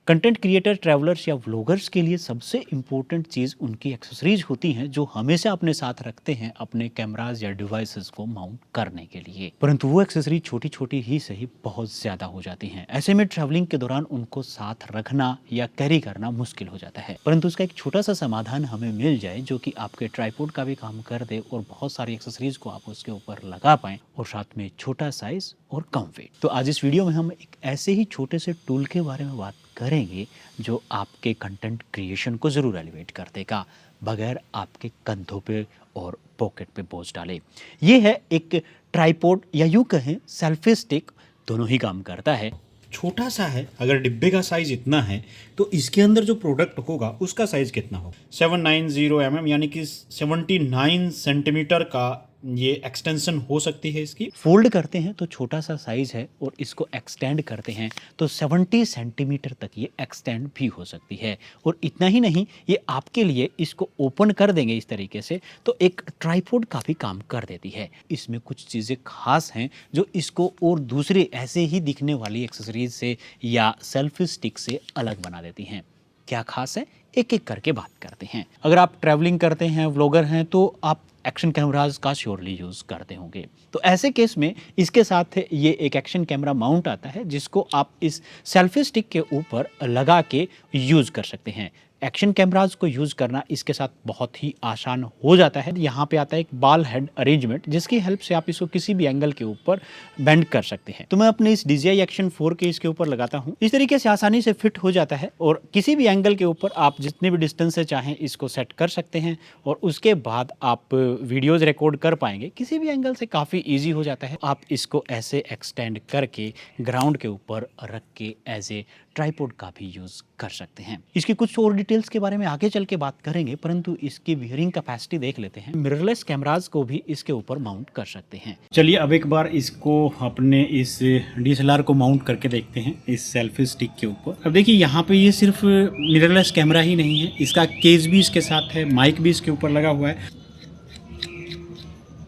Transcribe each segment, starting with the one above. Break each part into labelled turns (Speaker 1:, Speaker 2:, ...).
Speaker 1: Content creator, travellers या vloggers के लिए सबसे इम्पोर्टेंट चीज़ उनकी एक्सेसरीज होती हैं जो हमेशा अपने साथ रखते हैं अपने कैमराज या डिवाइसेस को माउंट करने के लिए। परंतु वो एक्सेसरीज छोटी छोटी ही सही बहुत ज़्यादा हो जाती हैं। ऐसे में ट्रैवलिंग के दौरान उनको साथ रखना या कैरी करना मुश्किल हो जाता है। परंतु उसका एक छोटा सा समाधान हमें मिल जाए जो कि आपके ट्राइपॉड का भी काम कर दे और बहुत सारी एक्सेसरीज को आप उसके ऊपर लगा पाएँ और साथ में छोटा साइज और कम वेट। तो आज इस वीडियो में हम एक ऐसे ही छोटे से टूल के बारे में बात करेंगे जो आपके कंटेंट क्रिएशन को ज़रूर एलिवेट कर देगा बगैर आपके कंधों पे और पॉकेट पे बोझ डाले। ये है एक ट्राइपॉड या यूँ कहें सेल्फी स्टिक, दोनों ही काम करता है। छोटा सा है, अगर डिब्बे का साइज इतना है तो इसके अंदर जो प्रोडक्ट होगा उसका साइज कितना होगा 790 mm यानी कि 79 सेंटीमीटर का ये एक्सटेंशन हो सकती है इसकी। फोल्ड करते हैं तो छोटा सा साइज है और इसको एक्सटेंड करते हैं तो 70 सेंटीमीटर तक ये एक्सटेंड भी हो सकती है। और इतना ही नहीं, ये आपके लिए इसको ओपन कर देंगे इस तरीके से तो एक ट्राइपॉड का भी काम कर देती है। इसमें कुछ चीज़ें खास हैं जो इसको और दूसरे ऐसे ही दिखने वाली एक्सेसरीज से या सेल्फी स्टिक से अलग बना देती हैं। क्या खास है, एक एक करके बात करते हैं। अगर आप ट्रैवलिंग करते हैं, व्लॉगर हैं, तो आप एक्शन कैमराज का श्योरली यूज़ करते होंगे। तो ऐसे केस में इसके साथ ये एक एक्शन कैमरा माउंट आता है जिसको आप इस सेल्फी स्टिक के ऊपर लगा के यूज़ कर सकते हैं। एक्शन कैमराज को यूज़ करना इसके साथ बहुत ही आसान हो जाता है। यहाँ पे आता है एक बाल हेड अरेंजमेंट जिसकी हेल्प से आप इसको किसी भी एंगल के ऊपर बेंड कर सकते हैं। तो मैं अपने इस DJI Action 4 के इसके ऊपर लगाता हूँ। इस तरीके से आसानी से फिट हो जाता है और किसी भी एंगल के ऊपर आप जितने भी डिस्टेंस से चाहें इसको सेट कर सकते हैं और उसके बाद आप वीडियोज़ रिकॉर्ड कर पाएंगे। किसी भी एंगल से काफ़ी ईजी हो जाता है। आप इसको ऐसे एक्सटेंड करके ग्राउंड के ऊपर रख के एज ए ट्राइपॉड का भी यूज़ कर सकते हैं। इसकी कुछ और डिटेल्स के बारे में आगे चल के बात करेंगे, परंतु इसकी वियरिंग कैपेसिटी देख लेते हैं। मिररलेस कैमराज को भी इसके ऊपर माउंट कर सकते हैं। चलिए अब एक बार इसको अपने इस DSLR को माउंट करके देखते हैं इस सेल्फी स्टिक के ऊपर। अब देखिए यहाँ पे ये सिर्फ मिररलेस कैमरा ही नहीं है, इसका केस भी इसके साथ है, माइक भी इसके ऊपर लगा हुआ है।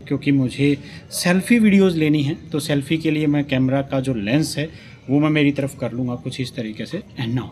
Speaker 1: क्योंकि मुझे सेल्फी वीडियोस लेनी है तो सेल्फी के लिए मैं कैमरा का जो लेंस है वो मैं मेरी तरफ कर लूँगा कुछ इस तरीके से। And now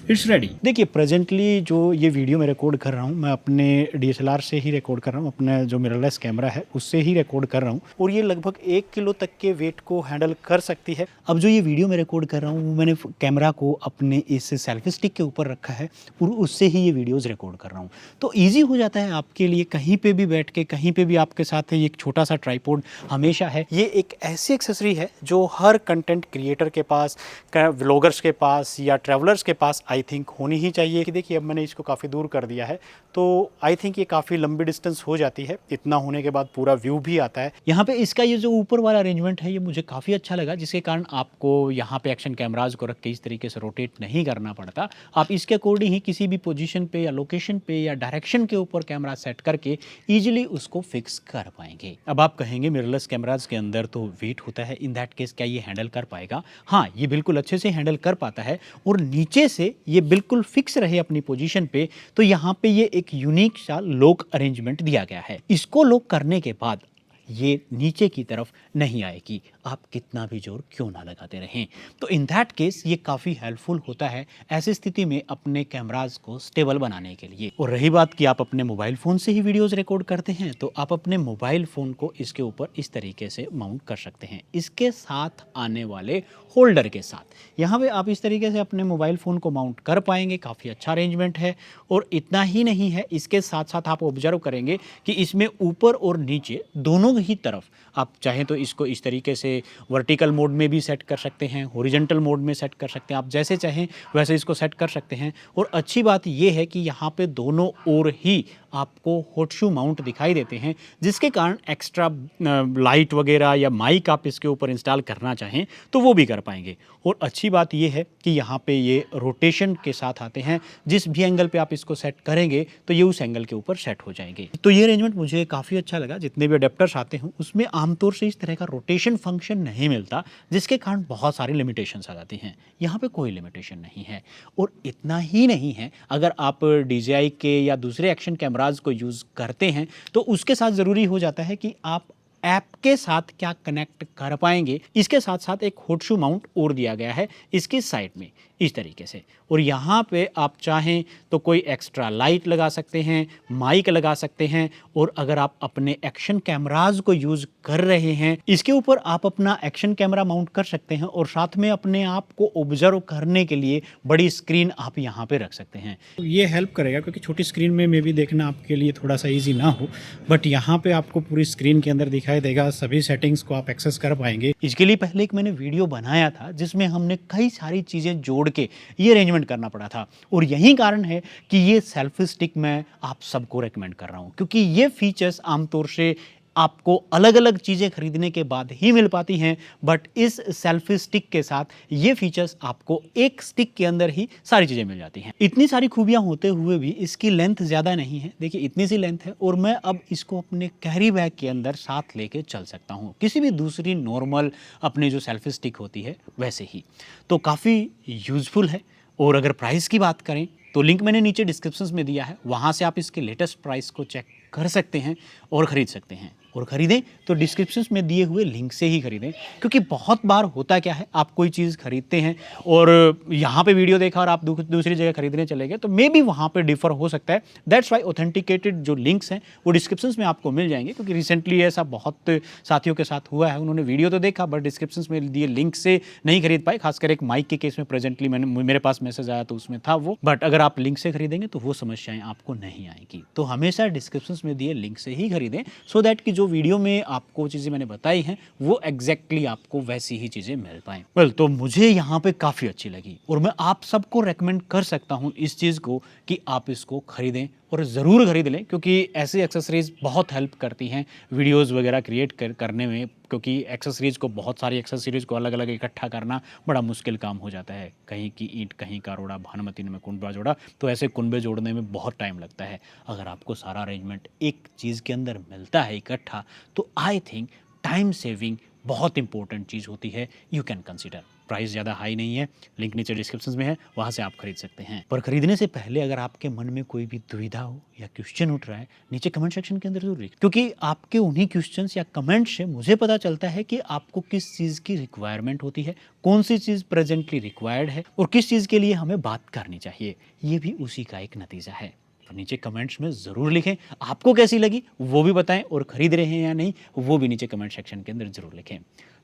Speaker 1: it's ready. देखिए प्रेजेंटली जो ये वीडियो मैं रिकॉर्ड कर रहा हूँ मैं अपने DSLR से ही रिकॉर्ड कर रहा हूँ, अपना जो मिररलेस कैमरा है उससे ही रिकॉर्ड कर रहा हूँ और ये लगभग 1 किलो तक के वेट को हैंडल कर सकती है। अब जो ये वीडियो मैं रिकॉर्ड कर रहा हूँ वो मैंने कैमरा को अपने इस सेल्फी स्टिक के ऊपर रखा है और उससे ही ये वीडियोज़ रिकॉर्ड कर रहा हूँ। तो ईजी हो जाता है आपके लिए, कहीं पर भी बैठ के कहीं पर भी आपके साथ एक छोटा सा ट्राइपॉड हमेशा है। ये एक ऐसी एक्सेसरी है जो हर कंटेंट क्रिएटर के पास, व्लॉगर्स के पास या ट्रैवलर्स के पास आई थिंक होनी ही चाहिए। कि देखिए अब मैंने इसको काफ़ी दूर कर दिया है तो आई थिंक ये काफ़ी लंबी डिस्टेंस हो जाती है। इतना होने के बाद पूरा व्यू भी आता है। यहाँ पे इसका ये जो ऊपर वाला अरेंजमेंट है ये मुझे काफ़ी अच्छा लगा, जिसके कारण आपको यहाँ पे एक्शन कैमराज को रख के इस तरीके से रोटेट नहीं करना पड़ता। आप इसके अकॉर्डिंग ही किसी भी पोजीशन पे या लोकेशन पे या डायरेक्शन के ऊपर कैमरा सेट करके ईजिली उसको फिक्स कर पाएंगे। अब आप कहेंगे मिररलेस कैमराज के अंदर तो वेट होता है, इन दैट केस क्या ये हैंडल कर पाएगा? हाँ, ये बिल्कुल अच्छे से हैंडल कर पाता है और नीचे से ये बिल्कुल फिक्स रहे अपनी पोजीशन पे। तो यहाँ पे ये एक यूनिक सा लॉक अरेंजमेंट दिया गया है। इसको लॉक करने के बाद ये नीचे की तरफ नहीं आएगी, आप कितना भी जोर क्यों ना लगाते रहें। तो इन दैट केस ये काफ़ी हेल्पफुल होता है ऐसी स्थिति में अपने कैमराज को स्टेबल बनाने के लिए। और रही बात कि आप अपने मोबाइल फ़ोन से ही वीडियोज़ रिकॉर्ड करते हैं तो आप अपने मोबाइल फ़ोन को इसके ऊपर इस तरीके से माउंट कर सकते हैं इसके साथ आने वाले होल्डर के साथ। यहाँ पे आप इस तरीके से अपने मोबाइल फ़ोन को माउंट कर पाएंगे। काफ़ी अच्छा अरेंजमेंट है। और इतना ही नहीं है, इसके साथ साथ आप ऑब्जर्व करेंगे कि इसमें ऊपर और नीचे दोनों ही तरफ आप चाहें तो इसको इस तरीके से वर्टिकल मोड में भी सेट कर सकते हैं, हॉरिजॉन्टल मोड में सेट कर सकते हैं। आप जैसे चाहें वैसे इसको सेट कर सकते हैं। और अच्छी बात यह है कि यहाँ पे दोनों ओर ही आपको हॉट शू माउंट दिखाई देते हैं, जिसके कारण एक्स्ट्रा लाइट वगैरह या माइक आप इसके ऊपर इंस्टॉल करना चाहें तो वो भी कर पाएंगे। और अच्छी बात यह है कि यहाँ पे ये रोटेशन के साथ आते हैं, जिस भी एंगल पे आप इसको सेट करेंगे तो ये उस एंगल के ऊपर सेट हो जाएंगे। तो ये अरेंजमेंट मुझे काफ़ी अच्छा लगा। जितने भी अडेप्टर्स आते हैं उसमें आमतौर से इस तरह का रोटेशन फंक्शन नहीं मिलता, जिसके कारण बहुत सारी लिमिटेशंस आ जाती हैं। यहाँ पे कोई लिमिटेशन नहीं है। और इतना ही नहीं है, अगर आप DJI के या दूसरे एक्शन कैमराज को यूज़ करते हैं तो उसके साथ ज़रूरी हो जाता है कि आप ऐप के साथ क्या कनेक्ट कर पाएंगे। इसके साथ साथ एक हॉट शू माउंट और दिया गया है इसकी साइड में। इस तरीके से। और यहाँ पे आप चाहें तो कोई एक्स्ट्रा लाइट लगा सकते हैं, माइक लगा सकते हैं, और अगर आप अपने एक्शन कैमराज को यूज़ कर रहे हैं, इसके ऊपर आप अपना एक्शन कैमरा माउंट कर सकते हैं और साथ में अपने आप को ऑब्जर्व करने के लिए बड़ी स्क्रीन आप यहाँ पे रख सकते हैं। तो ये हेल्प करेगा, क्योंकि छोटी स्क्रीन में मे भी देखना आपके लिए थोड़ा सा ईजी ना हो, बट यहाँ पे आपको पूरी स्क्रीन के अंदर दिखाई देगा, सभी सेटिंग्स को आप एक्सेस कर पाएंगे। इसके लिए पहले एक मैंने वीडियो बनाया था जिसमें हमने कई सारी चीज़ें जोड़ के ये अरेंजमेंट करना पड़ा था, और यही कारण है कि ये सेल्फी स्टिक मैं आप सबको रेकमेंड कर रहा हूँ, क्योंकि ये फीचर्स आमतौर से आपको अलग अलग चीज़ें खरीदने के बाद ही मिल पाती हैं, बट इस सेल्फी स्टिक के साथ ये फीचर्स आपको एक स्टिक के अंदर ही सारी चीज़ें मिल जाती हैं। इतनी सारी खूबियाँ होते हुए भी इसकी लेंथ ज़्यादा नहीं है, देखिए इतनी सी लेंथ है, और मैं अब इसको अपने कैरी बैग के अंदर साथ लेके चल सकता हूँ, किसी भी दूसरी नॉर्मल अपनी जो सेल्फी स्टिक होती है वैसे ही। तो काफ़ी यूज़फुल है। और अगर प्राइस की बात करें तो लिंक मैंने नीचे डिस्क्रिप्शन में दिया है, वहाँ से आप इसके लेटेस्ट प्राइस को चेक कर सकते हैं और ख़रीद सकते हैं। और ख़रीदें तो डिस्क्रिप्शन में दिए हुए लिंक से ही खरीदें, क्योंकि बहुत बार होता क्या है, आप कोई चीज़ खरीदते हैं और यहाँ पे वीडियो देखा और आप दूसरी जगह खरीदने चले गए, तो मे बी वहाँ पे डिफ़र हो सकता है। दैट्स वाई ऑथेंटिकेटेड जो लिंक्स हैं वो डिस्क्रिप्शन में आपको मिल जाएंगे, क्योंकि रिसेंटली ऐसा बहुत साथियों के साथ हुआ है, उन्होंने वीडियो तो देखा बट डिस्क्रिप्शन में दिए लिंक से नहीं खरीद पाए। खासकर एक माइक के केस में प्रेजेंटली मेरे पास मैसेज आया तो उसमें था वो, बट अगर आप लिंक से खरीदेंगे तो वो समस्याएं आपको नहीं आएगी। तो हमेशा डिस्क्रिप्शन में दिए लिंक से ही खरीदें, सो दैट कि जो वीडियो में आपको चीज़ें मैंने बताई हैं वो एग्जैक्टली आपको वैसी ही चीज़ें मिल पाएं। वेल, तो मुझे यहाँ पे काफ़ी अच्छी लगी और मैं आप सबको रेकमेंड कर सकता हूँ इस चीज़ को कि आप इसको खरीदें और ज़रूर खरीद लें, क्योंकि ऐसी एक्सेसरीज़ बहुत हेल्प करती हैं वीडियोज़ वगैरह क्रिएट करने में, क्योंकि एक्सेसरीज़ को बहुत सारी एक्सेसरीज़ को अलग अलग इकट्ठा करना बड़ा मुश्किल काम हो जाता है। कहीं की ईंट, कहीं का रोड़ा, भानुमति ने कुंबा जोड़ा, तो ऐसे कुंबे जोड़ने में बहुत टाइम लगता है। अगर आपको सारा अरेंजमेंट एक चीज़ के अंदर मिलता है इकट्ठा, तो आई थिंक टाइम सेविंग बहुत इंपॉर्टेंट चीज़ होती है। You can consider. प्राइस ज़्यादा हाई नहीं है, लिंक नीचे डिस्क्रिप्शन में है, वहाँ से आप खरीद सकते हैं। पर खरीदने से पहले अगर आपके मन में कोई भी दुविधा हो या क्वेश्चन उठ रहा है, नीचे कमेंट सेक्शन के अंदर जरूर लिखें, क्योंकि आपके उन्हीं क्वेश्चंस या कमेंट से मुझे पता चलता है कि आपको किस चीज़ की रिक्वायरमेंट होती है, कौन सी चीज़ प्रेजेंटली रिक्वायर्ड है और किस चीज़ के लिए हमें बात करनी चाहिए। ये भी उसी का एक नतीजा है। तो नीचे कमेंट्स में ज़रूर लिखें आपको कैसी लगी, वो भी बताएं, और खरीद रहे हैं या नहीं वो भी नीचे कमेंट सेक्शन के अंदर जरूर लिखें।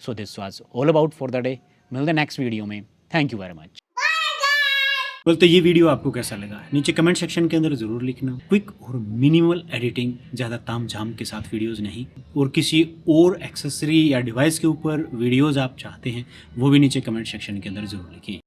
Speaker 1: So this was all about for the day. मिलते हैं नेक्स्ट वीडियो में। Thank you very much. Well, तो ये वीडियो आपको कैसा लगा नीचे कमेंट सेक्शन के अंदर ज़रूर लिखना। क्विक और मिनिमल एडिटिंग, ज़्यादा ताम झाम के साथ वीडियोस नहीं, और किसी और एक्सेसरी या डिवाइस के ऊपर वीडियोस आप चाहते हैं वो भी नीचे कमेंट सेक्शन के अंदर ज़रूर लिखें।